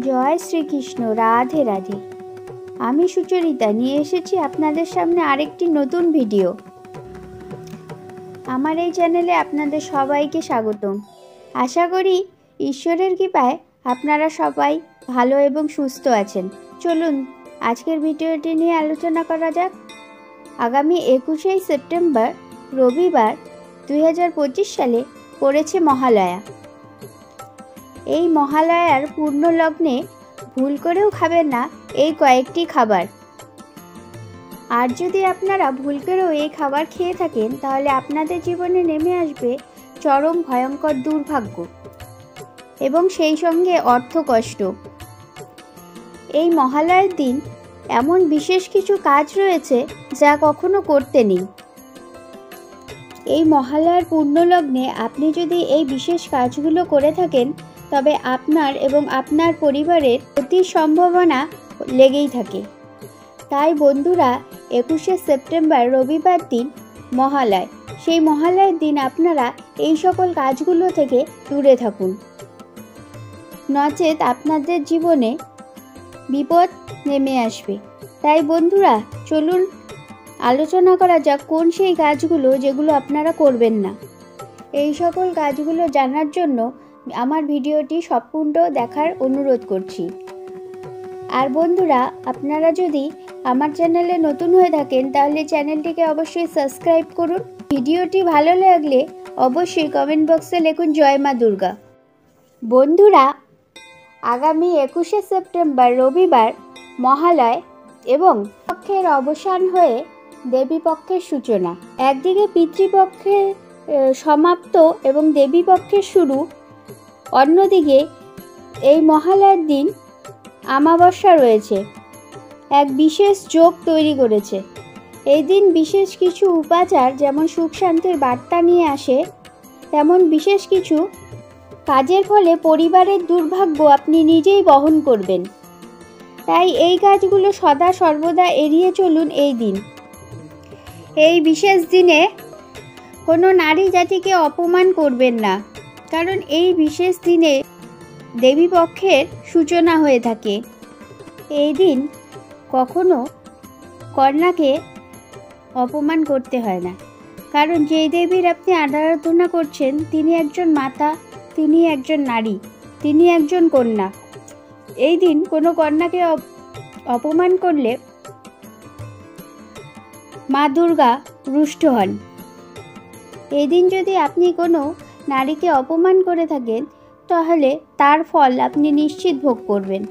জয় শ্রীকৃষ্ণ। রাধে রাধে। আমি সুচরিতা নিয়ে এসেছি আপনাদের সামনে আরেকটি নতুন ভিডিও। আমার এই চ্যানেলে আপনাদের সবাইকে স্বাগতম। আশা করি ঈশ্বরের কৃপায় আপনারা সবাই ভালো এবং সুস্থ আছেন। চলুন আজকের ভিডিওটি নিয়ে আলোচনা করা যাক। আগামী 21শে সেপ্টেম্বর রবিবার 2025 সালে পড়েছে মহালয়া। এই মহালয়ার পূর্ণ লগ্নে ভুল করেও খাবেন না এই কয়েকটি খাবার। আর যদি আপনারা ভুল করেও এই খাবার খেয়ে থাকেন তাহলে আপনাদের জীবনে নেমে আসবে চরম ভয়ঙ্কর দুর্ভাগ্য এবং সেই সঙ্গে অর্থকষ্ট। এই মহালয়ার দিন এমন বিশেষ কিছু কাজ রয়েছে যা কখনো করতে নেই। এই মহালয়ার পূর্ণলগ্নে আপনি যদি এই বিশেষ কাজগুলো করে থাকেন তবে আপনার এবং আপনার পরিবারের ক্ষতির সম্ভাবনা লেগেই থাকে। তাই বন্ধুরা, 21শে সেপ্টেম্বর রবিবার দিন মহালয়। সেই মহালয়ের দিন আপনারা এই সকল কাজগুলো থেকে দূরে থাকুন, নচেত আপনাদের জীবনে বিপদ নেমে আসবে। তাই বন্ধুরা, চলুন আলোচনা করা যাক কোন সেই কাজগুলো যেগুলো আপনারা করবেন না। এই সকল কাজগুলো জানার জন্য আমার ভিডিওটি সম্পূর্ণ দেখার অনুরোধ করছি। আর বন্ধুরা, আপনারা যদি আমার চ্যানেলে নতুন হয়ে থাকেন তাহলে চ্যানেলটিকে অবশ্যই সাবস্ক্রাইব করুন। ভিডিওটি ভালো লাগলে অবশ্যই কমেন্ট বক্সে লিখুন জয় মা দুর্গা। বন্ধুরা, আগামী 21শে সেপ্টেম্বর রবিবার মহালয় এবং পক্ষের অবসান হয়ে দেবী পক্ষের সূচনা। একদিকে পিতৃপক্ষের সমাপ্ত এবং দেবী পক্ষের শুরু, অন্যদিকে এই মহালয়ার দিন অমাবস্যা রয়েছে, এক বিশেষ যোগ তৈরি করেছে। এই দিন বিশেষ কিছু উপাচার যেমন সুখ শান্তির বার্তা নিয়ে আসে, তেমন বিশেষ কিছু কাজের ফলে পরিবারের দুর্ভাগ্য আপনি নিজেই বহন করবেন। তাই এই কাজগুলো সদা সর্বদা এড়িয়ে চলুন এই দিন। এই বিশেষ দিনে কোনো নারী জাতিকে অপমান করবেন না, কারণ এই বিশেষ দিনে দেবী পক্ষের সূচনা হয়ে থাকে। এই দিন কখনো কন্যাকে অপমান করতে হয় না, কারণ যেই দেবীর আপনি আরাধনা করছেন তিনি একজন মাতা, তিনি একজন নারী, তিনি একজন কন্যা। এই দিন কোনো কন্যাকে অপমান করলে মা দুর্গা রুষ্ট হন। এই দিন যদি আপনি কোনো নারীকে অপমান করে থাকেন তাহলে তার ফল আপনি নিশ্চিত ভোগ করবেন।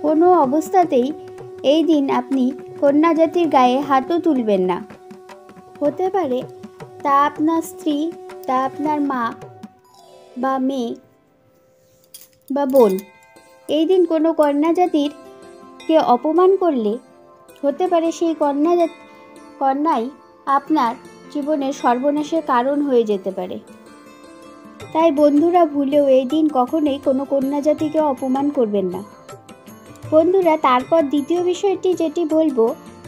কোনো অবস্থাতেই এই দিন আপনি কন্যা জাতির গায়ে হাতও তুলবেন না। হতে পারে তা আপনার স্ত্রী, তা আপনার মা বা মেয়ে বা বোন। এই দিন কোনো কন্যা জাতির কে অপমান করলে হতে পারে সেই কন্যাই আপনার জীবনের সর্বনাশের কারণ হয়ে যেতে পারে। তাই বন্ধুরা, ভুলেও এই দিন কখনোই কোনো কন্যা জাতিকে অপমান করবেন না। বন্ধুরা, তারপর দ্বিতীয় বিষয়টি যেটি বলবো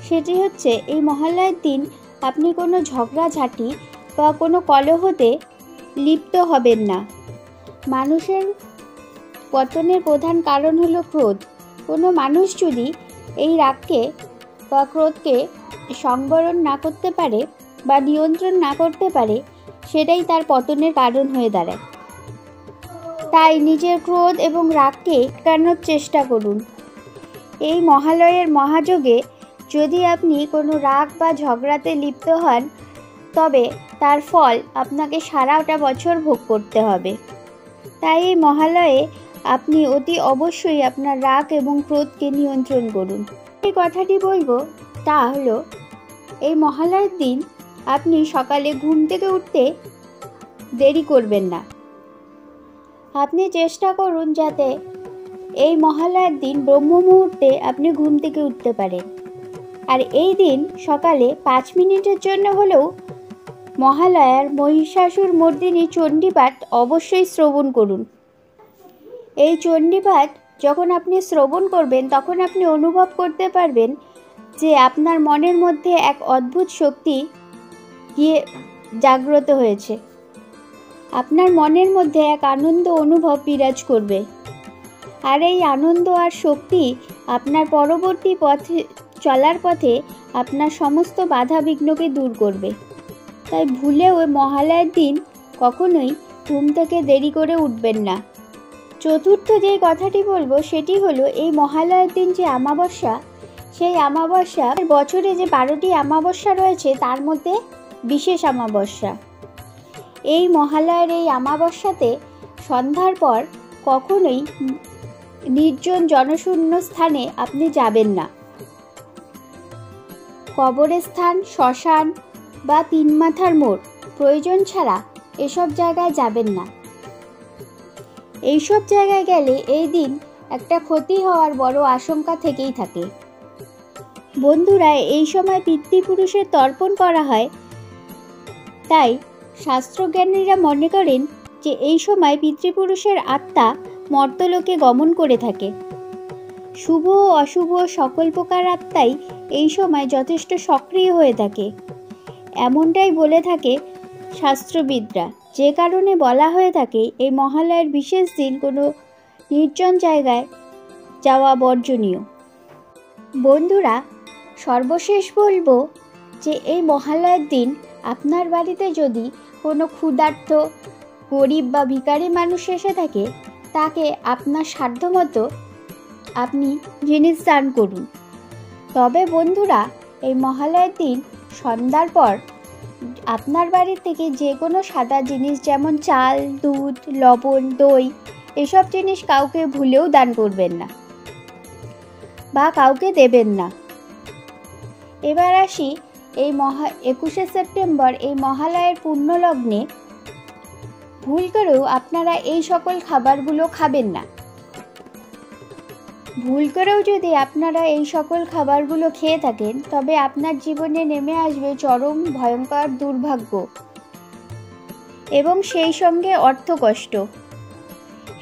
সেটি হচ্ছে এই মহালয়ার দিন আপনি কোনো ঝগড়াঝাটি বা কোনো কলহতে লিপ্ত হবেন না। মানুষের পতনের প্রধান কারণ হলো ক্রোধ। কোনো মানুষ যদি এই রাগকে বা ক্রোধকে সংবরণ না করতে পারে বা নিয়ন্ত্রণ না করতে পারে, সেটাই তার পতনের কারণ হয়ে দাঁড়ায়। তাই নিজের ক্রোধ এবং রাগকে আটকানোর চেষ্টা করুন। এই মহালয়ের মহাযোগে যদি আপনি কোনো রাগ বা ঝগড়াতে লিপ্ত হন তবে তার ফল আপনাকে সারাটা বছর ভোগ করতে হবে। তাই এই মহালয়ে আপনি অতি অবশ্যই আপনার রাগ এবং ক্রোধকে নিয়ন্ত্রণ করুন। এই কথাটি বলবো তা হলো, এই মহালয়ার দিন আপনি সকালে ঘুম থেকে উঠতে দেরি করবেন না। আপনি চেষ্টা করুন যাতে এই মহালয়ার দিন ব্রহ্ম মুহূর্তে আপনি ঘুম থেকে উঠতে পারেন। আর এই দিন সকালে 5 মিনিটের জন্য হলেও মহালয়ার মহিষাসুর মর্দিনী চণ্ডীপাঠ অবশ্যই শ্রবণ করুন। এই চণ্ডীপাঠ যখন আপনি শ্রবণ করবেন তখন আপনি অনুভব করতে পারবেন যে আপনার মনের মধ্যে এক অদ্ভুত শক্তি গিয়ে জাগ্রত হয়েছে। আপনার মনের মধ্যে এক আনন্দ অনুভব বিরাজ করবে। আর এই আনন্দ আর শক্তি আপনার পরবর্তী পথে চলার পথে আপনার সমস্ত বাধা বিঘ্নকে দূর করবে। তাই ভুলেও ওই মহালয়ার দিন কখনোই ঘুম থেকে দেরি করে উঠবেন না। চতুর্থ যে কথাটি বলবো সেটি হলো, এই মহালয়ার দিন যে অমাবস্যা, সেই অমাবস্যা বছরে যে 12টি অমাবস্যা রয়েছে তার মধ্যে বিশেষ অমাবস্যা। এই মহালয়ার এই অমাবস্যাতে সন্ধ্যার পর কখনোই নির্জন জনশূন্য স্থানে আপনি যাবেন না। কবরস্থান, শ্মশান বা তিন মাথার মোড় প্রয়োজন ছাড়া এসব জায়গায় যাবেন না। এইসব জায়গায় গেলে এই দিন একটা ক্ষতি হওয়ার বড় আশঙ্কা থেকেই থাকে। বন্ধুরা, এই সময় পিতৃপুরুষের তর্পণ করা হয়, তাই শাস্ত্রজ্ঞানীরা মনে করেন যে এই সময় পিতৃপুরুষের আত্মা মর্তলোকে গমন করে থাকে। শুভ ও অশুভ সকল প্রকার আত্মাই এই সময় যথেষ্ট সক্রিয় হয়ে থাকে, এমনটাই বলে থাকে শাস্ত্রবিদরা। যে কারণে বলা হয়ে থাকে এই মহালয়ার বিশেষ দিন কোনো নির্জন জায়গায় যাওয়া বর্জনীয়। বন্ধুরা, সর্বশেষ বলবো যে এই মহালয়ার দিন আপনার বাড়িতে যদি কোনো ক্ষুধার্ত, গরিব বা ভিখারি মানুষ এসে থাকে, তাকে আপনার সাধ্যমতো আপনি জিনিস দান করুন। তবে বন্ধুরা, এই মহালয়ার দিন সন্ধ্যার পর আপনার বাড়ি থেকে যে কোনো সাদা জিনিস যেমন চাল, দুধ, লবণ, দই এসব জিনিস কাউকে ভুলেও দান করবেন না বা কাউকে দেবেন না। এবার আসি এই 21শে সেপ্টেম্বর এই মহালয়ার পূর্ণ লগ্নে ভুল করেও আপনারা এই সকল খাবারগুলো খাবেন না। ভুল করেও যদি আপনারা এই সকল খাবারগুলো খেয়ে থাকেন, তবে আপনার জীবনে নেমে আসবে চরম ভয়ঙ্কর দুর্ভাগ্য এবং সেই সঙ্গে অর্থকষ্ট।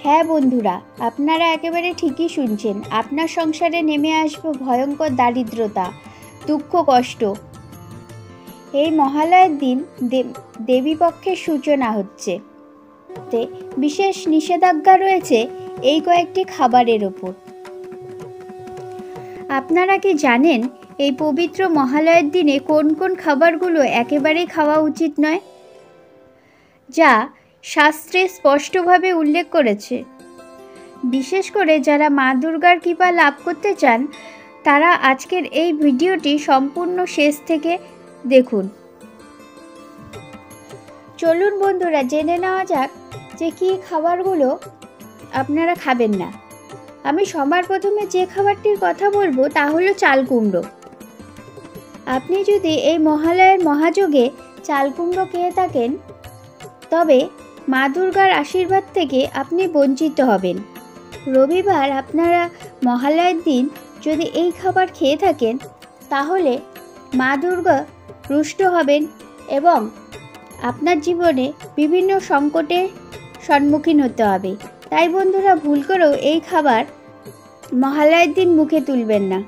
হ্যাঁ বন্ধুরা, আপনারা একেবারে ঠিকই শুনছেন, আপনার সংসারে নেমে আসবে ভয়ঙ্কর দারিদ্রতা, দুঃখ, কষ্ট। এই মহালয়ার দিন দেবীপক্ষের সূচনা হচ্ছে। বিশেষ নিষেধাজ্ঞা রয়েছে এই কয়েকটি খাবারের ওপর। আপনারা কি জানেন এই পবিত্র মহালয়ার দিনে কোন কোন খাবারগুলো একেবারেই খাওয়া উচিত নয়, যা শাস্ত্রে স্পষ্টভাবে উল্লেখ করেছে? বিশেষ করে যারা মা দুর্গার কৃপা লাভ করতে চান, তারা আজকের এই ভিডিওটি সম্পূর্ণ শেষ থেকে দেখুন। চলুন বন্ধুরা, জেনে নেওয়া যাক যে কী খাবারগুলো আপনারা খাবেন না। আমি সবার প্রথমে যে খাবারটির কথা বলবো তা হলো চাল কুমড়ো। আপনি যদি এই মহালয়ার মহাযোগে চাল কুমড়ো খেয়ে থাকেন, তবে মা দুর্গার আশীর্বাদ থেকে আপনি বঞ্চিত হবেন। রবিবার আপনারা মহালয়ার দিন যদি এই খাবার খেয়ে থাকেন, তাহলে মা দুর্গা রুষ্ট হবেন এবং আপনার জীবনে বিভিন্ন সংকটের সম্মুখীন হতে হবে। তাই বন্ধুরা, ভুল করেও এই খাবার মহালয়ার দিন মুখে তুলবেন না।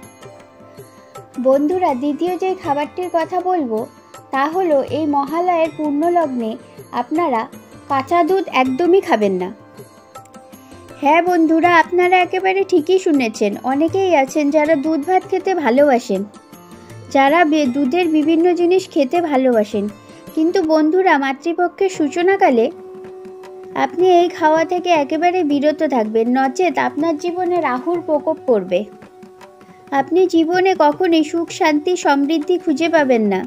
বন্ধুরা, দ্বিতীয় যে খাবারটির কথা বলবো তা হলো এই মহালয়ার পূর্ণ লগ্নে আপনারা কাঁচা দুধ একদমই খাবেন না। হ্যাঁ বন্ধুরা, আপনারা একেবারে ঠিকই শুনেছেন। অনেকেই আছেন যারা দুধ ভাত খেতে ভালোবাসেন, যারা দুধের বিভিন্ন জিনিস খেতে ভালোবাসেন, কিন্তু বন্ধুরা, মাতৃপক্ষের সূচনাকালে আপনি এই খাওয়া থেকে একেবারে বিরত থাকবেন, নচেত আপনার জীবনে রাহুর প্রকোপ পড়বে। আপনি জীবনে কখনোই সুখ, শান্তি, সমৃদ্ধি খুঁজে পাবেন না।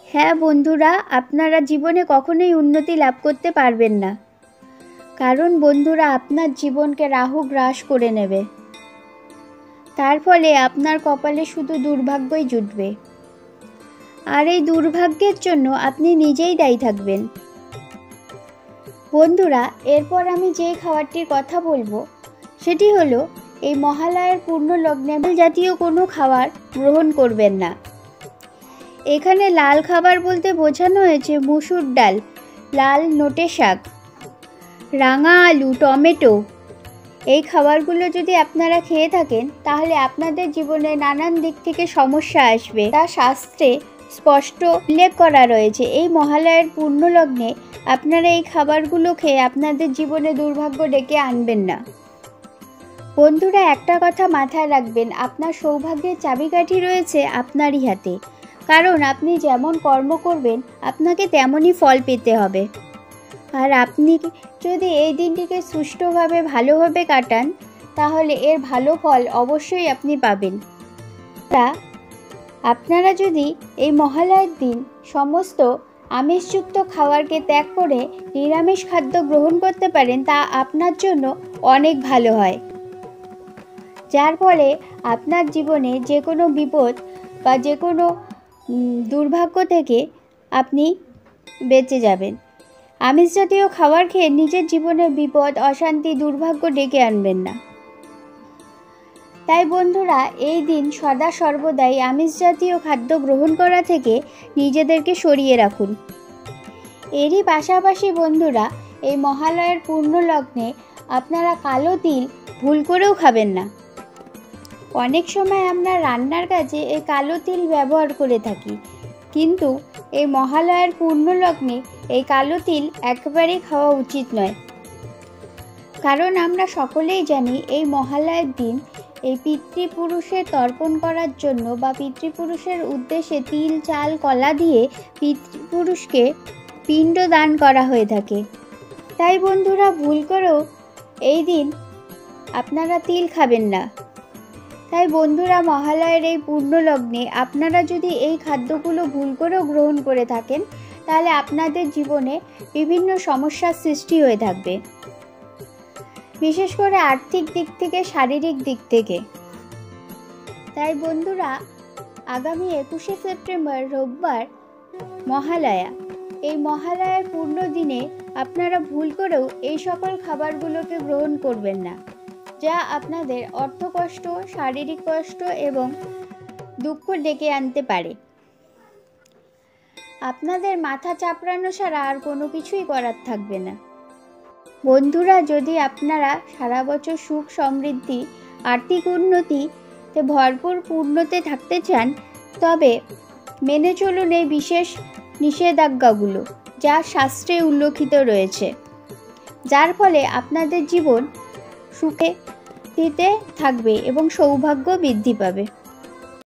হ্যাঁ বন্ধুরা, আপনারা জীবনে কখনোই উন্নতি লাভ করতে পারবেন না, কারণ বন্ধুরা, আপনার জীবনকে রাহু গ্রাস করে নেবে। তার ফলে আপনার কপালে শুধু দুর্ভাগ্যই জুটবে, আর এই দুর্ভাগ্যের জন্য আপনি নিজেই দায়ী থাকবেন। বন্ধুরা, এরপর আমি যেই খাবারটির কথা বলবো সেটি হলো এই মহালয়ার পূর্ণ লগ্নে জাতীয় কোনো খাবার গ্রহণ করবেন না। এখানে লাল খাবার বলতে বোঝানো হয়েছে মসুর ডাল, লাল নোটে শাক, রাঙা আলু, টমেটো। এই খাবারগুলো যদি আপনারা খেয়ে থাকেন, তাহলে আপনাদের জীবনে নানান দিক থেকে সমস্যা আসবে, তা শাস্ত্রে স্পষ্ট উল্লেখ করা রয়েছে। এই মহালয়ার পূর্ণ লগ্নে আপনারা এই খাবারগুলো খেয়ে আপনাদের জীবনে দুর্ভাগ্য ডেকে আনবেন না। বন্ধুরা, একটা কথা মাথায় রাখবেন, আপনার সৌভাগ্যের চাবিকাঠি রয়েছে আপনারই হাতে। কারণ আপনি যেমন কর্ম করবেন আপনাকে তেমনই ফল পেতে হবে। আর আপনি যদি এই দিনটিকে সুষ্ঠুভাবে ভালোভাবে কাটান তাহলে এর ভালো ফল অবশ্যই আপনি পাবেন। আপনারা যদি এই মহালয়ার দিন সমস্ত আমিষযুক্ত খাবারকে ত্যাগ করে নিরামিষ খাদ্য গ্রহণ করতে পারেন, তা আপনার জন্য অনেক ভালো হয়, যার ফলে আপনার জীবনে যে কোনো বিপদ বা যে কোনো দুর্ভাগ্য থেকে আপনি বেঁচে যাবেন। আমিষ জাতীয় খাবার খেয়ে নিজের জীবনে বিপদ, অশান্তি, দুর্ভাগ্য ডেকে আনবেন না। তাই বন্ধুরা, এই দিন সদা সর্বদাই আমিষ জাতীয় খাদ্য গ্রহণ করা থেকে নিজেদেরকে সরিয়ে রাখুন। এরই পাশাপাশি বন্ধুরা, এই মহালয়ার পূর্ণ লগ্নে আপনারা কালো তিল ভুল করেও খাবেন না। অনেক সময় আমরা রান্নার কাজে এই কালো তিল ব্যবহার করে থাকি, কিন্তু এই মহালয়ার পূর্ণ লগ্নে এই কালো তিল একেবারেই খাওয়া উচিত নয়। কারণ আমরা সকলেই জানি এই মহালয়ার দিন এই পিতৃপুরুষের তর্পণ করার জন্য বা পিতৃপুরুষের উদ্দেশ্যে তিল, চাল, কলা দিয়ে পিতৃপুরুষকে পিণ্ড দান করা হয়ে থাকে। তাই বন্ধুরা, ভুল করেও এই দিন আপনারা তিল খাবেন না। তাই বন্ধুরা, মহালয়ার এই পূর্ণ লগ্নে আপনারা যদি এই খাদ্যগুলো ভুল করেও গ্রহণ করে থাকেন তাহলে আপনাদের জীবনে বিভিন্ন সমস্যার সৃষ্টি হয়ে থাকবে, বিশেষ করে আর্থিক দিক থেকে, শারীরিক দিক থেকে। তাই বন্ধুরা, আগামী 21শে সেপ্টেম্বর রোববার মহালয়া, এই মহালয়ার পূর্ণ দিনে আপনারা ভুল করেও এই সকল খাবারগুলোকে গ্রহণ করবেন না, যা আপনাদের অর্থকষ্ট, শারীরিক কষ্ট এবং দুঃখ ডেকে আনতে পারে। আপনাদের মাথা চাপড়ানো ছাড়া আর কোনো কিছুই করার থাকবে না। বন্ধুরা, যদি আপনারা সারা বছর সুখ, সমৃদ্ধি, আর্থিক উন্নতিতে ভরপুর পূর্ণতে থাকতে চান, তবে মেনে চলুন এই বিশেষ নিষেধাজ্ঞাগুলো যা শাস্ত্রে উল্লেখিত রয়েছে, যার ফলে আপনাদের জীবন সুখে দিতে থাকবে এবং সৌভাগ্য বৃদ্ধি পাবে।